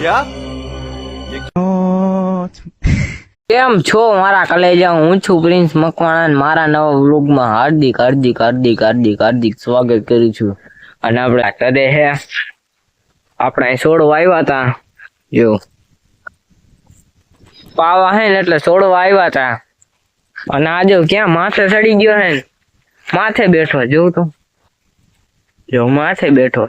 क्या કેમ છો મારા કલેજા? હું છું પ્રિન્સ મકવાણા અને મારા નવા વ્લોગમાં હાર્દિક હાર્દિક હાર્દિક હાર્દિક હાર્દિક સ્વાગત કરું છું. અને આપણે કરે હે આપણે છોડવા આવ્યા હતા, જો પાવા હે ને એટલે છોડવા આવ્યા હતા. અને આજે ક્યાં માથે ચડી ગયો હે ને, માથે બેઠો જોઉં તો, જો માથે બેઠો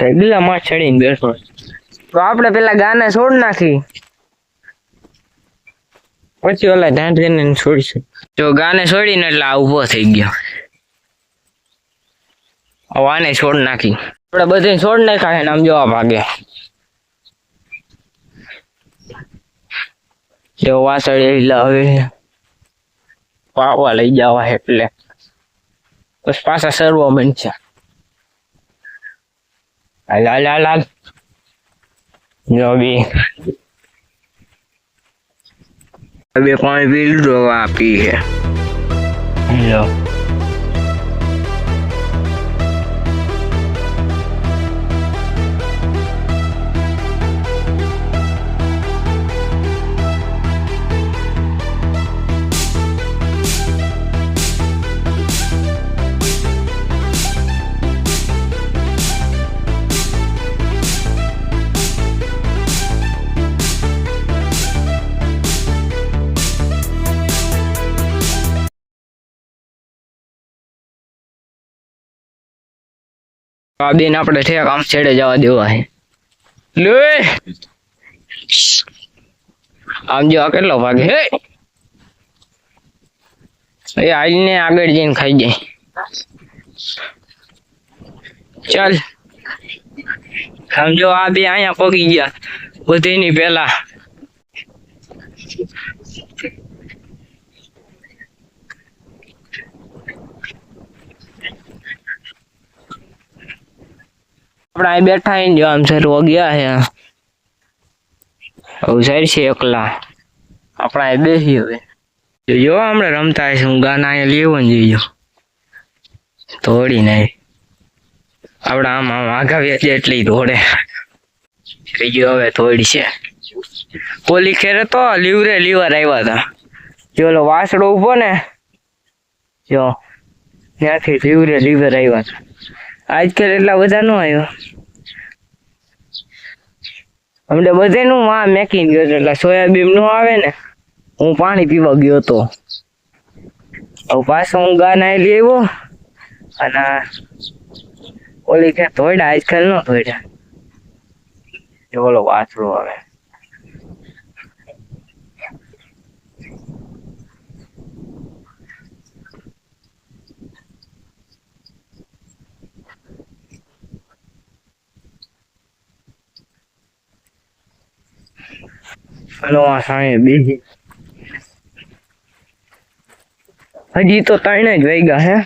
ઢગલા માં ચડીને બેઠો. તો આપણે પેલા ગાને છોડ નાખી, પછી ઓલા ઢાંઢરીને છોડીશું. જો ગાને છોડીને એટલે આ ઉભો થઈ ગયો. હવે આને છોડ નાખી, આપણે બધે છોડ નાખ્યા છે. આમ જોવા ભાગે જો વાસળ હવે પાવા લઈ જવા એટલે બસ પાછા સરવા બનશે. હાલ હાલ હાલ જો બી બે પાણી પી લીધું, આપી છે લો. આ બેન આપણે ઠેક આમ છેડે જવા દેવા હે. લે આમ જો આ કેટલો ભાગે હે એ આઈને આગળ જઈને ખાઈ જાય. ચાલ સમજો આ બે અહીંયા પગી ગયા બધીની પેલા. આપણે અહીં બેઠા હે જો આમ સરવા ગયા હે. હવે સાઈડ છે એકલા, આપણે અહીં બેસી હવે જો હમણાં રમતા હશે. હું ગાના અહીંયા લેવો ને જોઈજો દોડી નહીં આપણે આમ આમ આગાવ્યા છે એટલી દોડે થઈ ગયો. હવે થોડી છે ઓલી ખેરે તો લીવર આવ્યા હતા. જો ઓલો વાસડો ઉભો ને જો ત્યાંથી લીવર આવ્યા હતા. આજકાલ એટલા બધા નો આવ્યો, અમને બધે નું માં મેકીને ગયો એટલે સોયાબીન નો આવે ને. હું પાણી પીવા ગયો હતો, હવે પાછો હું ગાના લઈ આવ્યો અને ઓલી કે થોડા આજકાલ નો થોડા બોલો વાસડો આવે. હલો આ સાંજે બીજી હજી તો 3 જ વાગ્યા હે,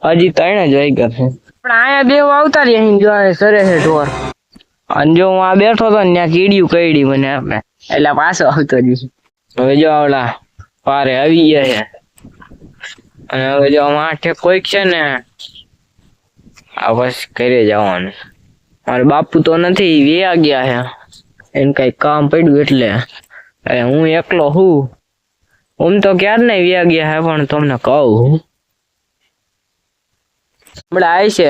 હજી 3 જ વાગ્યા છે. પણ અહીંયા બે આવતા રહ્યા જો સરે છે ઢોર. અને જો હું આ બેઠો હતો ને ત્યાં કીડ્યું કઈડી મને આપણે એટલે પાછો આવતો રહ્યું. હવે જો આવડા પારે આવી ગયા છે અને હવે જો માઠે કોઈક છે ને આ બસ ઘરે જવાનું. મારા બાપુ તો નથી, વ્યા ગયા છે એને કઈ કામ પડ્યું એટલે હું એકલો હું. આમ તો ક્યાર નહીં વ્યા ગયા હે પણ તમને કહું હમણાં આવી છે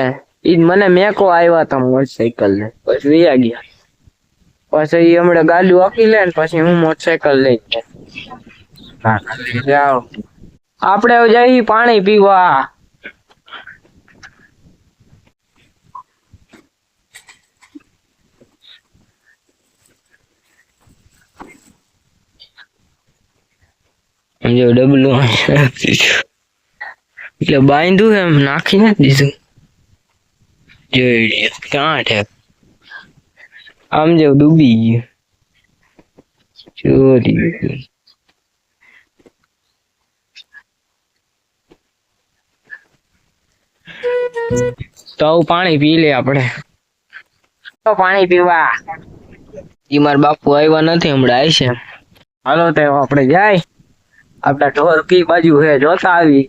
ઈ મને મેકો આવ્યા હતા મોટરસાયકલ ને, પછી વ્યા ગયા. પછી ઈ હમણાં ગાડી વાકી લે ને પછી હું મોટરસાયકલ લઈ જાઓ. આપણે જઈ પાણી પીવા. જો ડબલું એટલે બાંધ્યું એમ નાખી નથી દીધું. જોઈ ક્યાં ઠેક આમ જો ડૂબી ગયું ચોરી. તો પાણી પી લે આપણે. પાણી પીવા ઈ મારા બાપુ આવ્યા નથી, હમણાં આવી છે. હાલો તો આપણે જાય. આપડા ઢોર કઈ બાજુ હે જોતા આવી.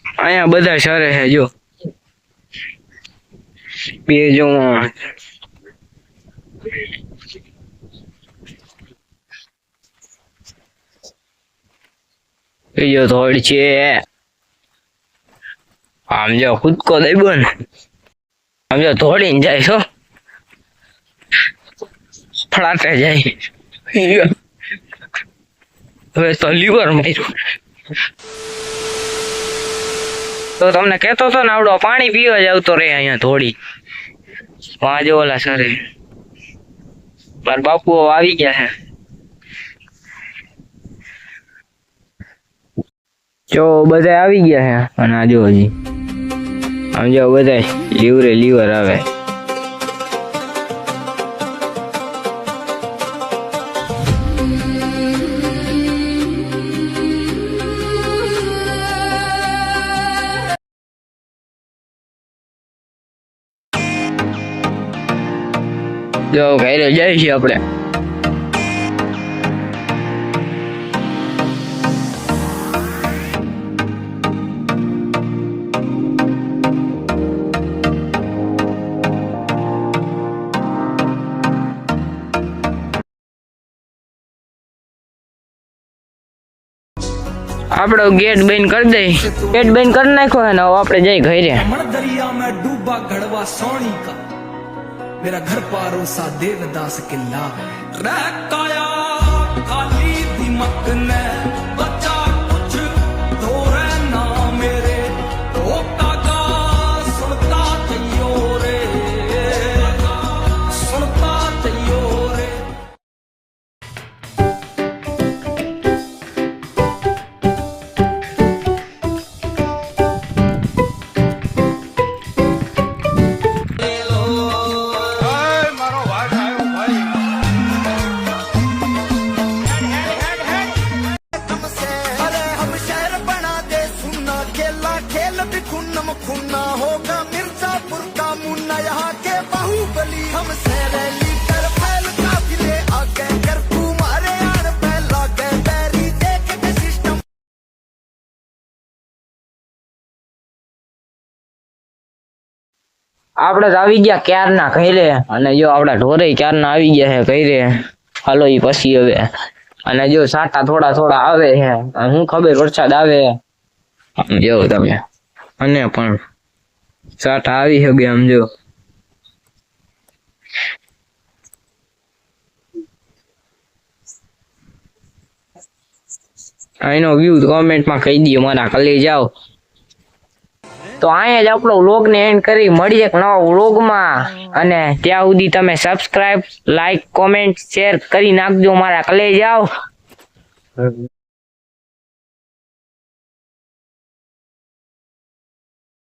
અહીંયા બધા સરે હે જો બે જો બીજો થોડ છે આમ જો કૂદકો દઈ બન આમ જો થોડીને જાય છો ફળાટે જાય હવે તો લીવર માર્યું તો તમને કહેતો હતો ને આવડો પાણી પીવા જ આવતો રે અહીંયા થોડી વાંજો ઓલા સરે મારા બાપુ આવી ગયા છે જો બધા આવી ગયા છે અને આ જો હજી આમ જો બધા લીવર આવે જો ઘરે જાય છે આપણે આપણો ગેટ બંધ કરી દઈ ગેટ બંધ કરી નાખ્યો હે ને હવે આપણે જઈ ઘરે दरिया में डूबा घड़वा सोनी का मेरा घर पारोसा देवदास किला रह काया काली दिमक ने बचा कुछ तो रहना मेरे ओ कागा सुनता चयो रे सुनता चयो रे खुन्ना होगा मिर्जापुर का मुन्ना यहाँ के बाहुबली हमसे रैली कर फैल काफिले आगे कर तुम्हारे यार पहला के बैरी देख के सिस्टम આપણે તો આવી ગયા ક્યારના ઘરે અને જો આપડા ઢોરે ક્યારના આવી ગયા છે ઘરે હાલો ઈ પછી હવે અને જો સાટા થોડા આવે છે હું ખબર વરસાદ આવે આમ જો તમે અને પણ સાટા આવી શકે આમ જો આનો વ્યૂ કોમેન્ટમાં કહી દો મારા કલે જાઓ તો અહીંયા જ આપણો વ્લોગ ને એન્ડ કરી મળીએ એક નવા વ્લોગમાં અને ત્યાં સુધી તમે સબસ્ક્રાઇબ લાઈક કોમેન્ટ શેર કરી નાખજો મારા કલે જાઓ